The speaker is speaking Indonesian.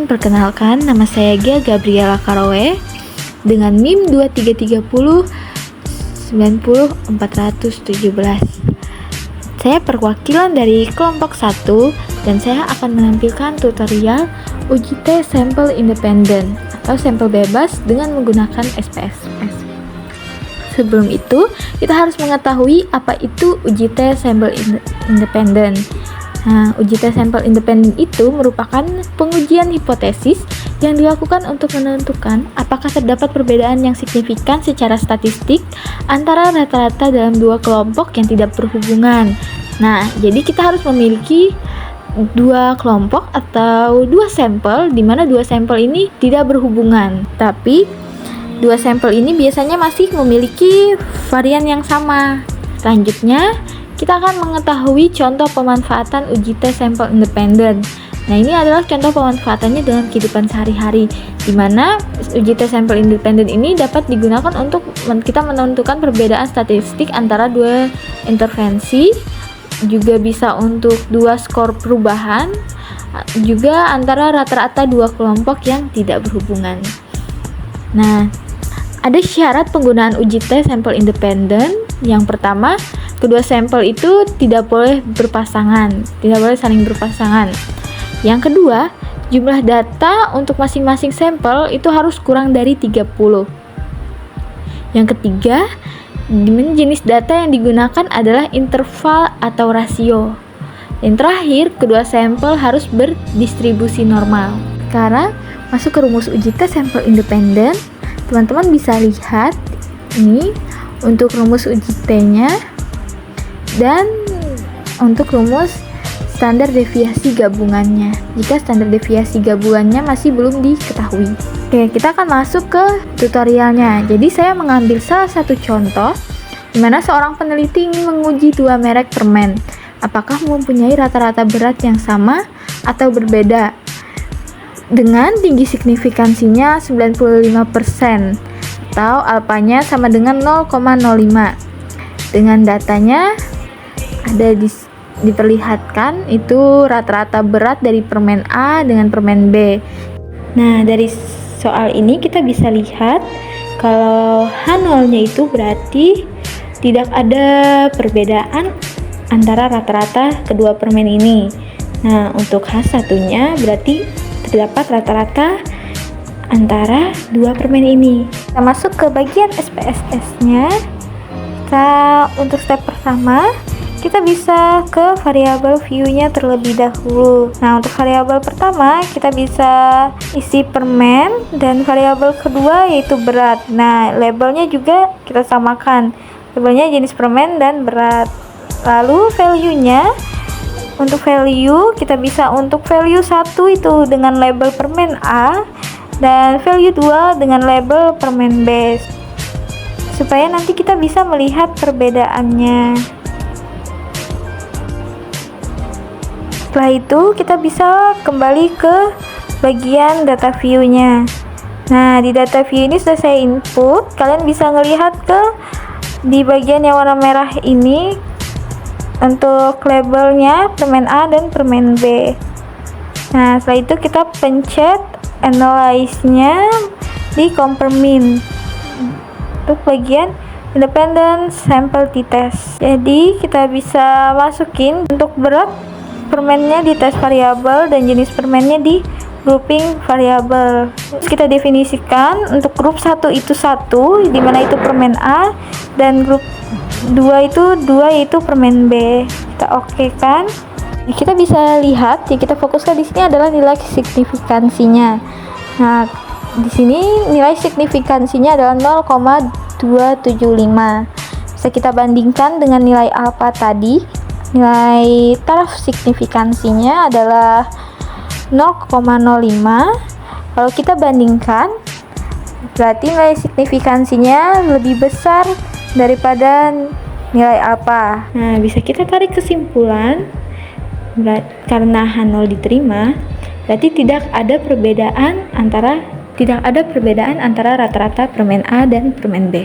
perkenalkan, nama saya Gia Gabriela Karowe dengan NIM 2330 90417. Saya perwakilan dari kelompok 1 dan saya akan menampilkan tutorial uji tes sampel independen atau sampel bebas dengan menggunakan SPSS. Sebelum itu, kita harus mengetahui apa itu uji tes sampel independen. Nah, uji tes sampel independen itu merupakan pengujian hipotesis yang dilakukan untuk menentukan apakah terdapat perbedaan yang signifikan secara statistik antara rata-rata dalam dua kelompok yang tidak berhubungan. Nah, jadi kita harus memiliki dua kelompok atau dua sampel, di mana dua sampel ini tidak berhubungan. Tapi, dua sampel ini biasanya masih memiliki varian yang sama. Selanjutnya, kita akan mengetahui contoh pemanfaatan uji tes sampel independen. Nah, ini adalah contoh pemanfaatannya dalam kehidupan sehari-hari, di mana uji tes sampel independen ini dapat digunakan untuk kita menentukan perbedaan statistik antara dua intervensi, juga bisa untuk dua skor perubahan, juga antara rata-rata dua kelompok yang tidak berhubungan. Nah, ada syarat penggunaan uji tes sampel independen. Yang pertama, kedua sampel itu tidak boleh berpasangan, tidak boleh saling berpasangan. Yang kedua, jumlah data untuk masing-masing sampel itu harus kurang dari 30. Yang ketiga, jenis data yang digunakan adalah interval atau rasio. Yang terakhir, kedua sampel harus berdistribusi normal. Sekarang, masuk ke rumus uji tes sampel independen. Teman-teman bisa lihat ini untuk rumus uji T-nya dan untuk rumus standar deviasi gabungannya jika standar deviasi gabungannya masih belum diketahui. Oke, kita akan masuk ke tutorialnya. Jadi saya mengambil salah satu contoh di mana seorang peneliti ingin menguji dua merek permen apakah mempunyai rata-rata berat yang sama atau berbeda dengan tinggi signifikansinya 95% atau alfanya sama dengan 0,05. Dengan datanya ada diperlihatkan itu rata-rata berat dari permen A dengan permen B. Nah, dari soal ini kita bisa lihat kalau H0-nya itu berarti tidak ada perbedaan antara rata-rata kedua permen ini. Nah, untuk H1-nya berarti terdapat rata-rata antara dua permen ini. Kita masuk ke bagian SPSS-nya. Untuk step pertama, kita bisa ke variabel view-nya terlebih dahulu. Nah, untuk variabel pertama, kita bisa isi permen dan variabel kedua yaitu berat. Nah, labelnya juga kita samakan. Labelnya jenis permen dan berat. Lalu value-nya, untuk value kita bisa untuk value 1 itu dengan label permen A dan value 2 dengan label permen B, supaya nanti kita bisa melihat perbedaannya. Setelah itu kita bisa kembali ke bagian data view-nya. Nah, di data view ini sudah saya input. Kalian bisa ngelihat di bagian yang warna merah ini untuk labelnya permen A dan permen B. Nah, setelah itu kita pencet analyze-nya di compare mean untuk bagian independent sample t-test. Jadi kita bisa masukin untuk berat permennya di tes variabel dan jenis permennya di grouping variabel. Terus kita definisikan untuk grup 1 itu 1, di mana itu permen A, dan grup 2 itu 2 yaitu permen B. Kita oke kan? Kita bisa lihat yang kita fokuskan di sini adalah nilai signifikansinya. Nah, di sini nilai signifikansinya adalah 0,275. Bisa kita bandingkan dengan nilai alfa tadi. Nilai taraf signifikansinya adalah 0,05. Kalau kita bandingkan, berarti nilai signifikansinya lebih besar daripada nilai alfa. Nah, bisa kita tarik kesimpulan karena H0 diterima, berarti tidak ada perbedaan antara rata-rata permen A dan permen B.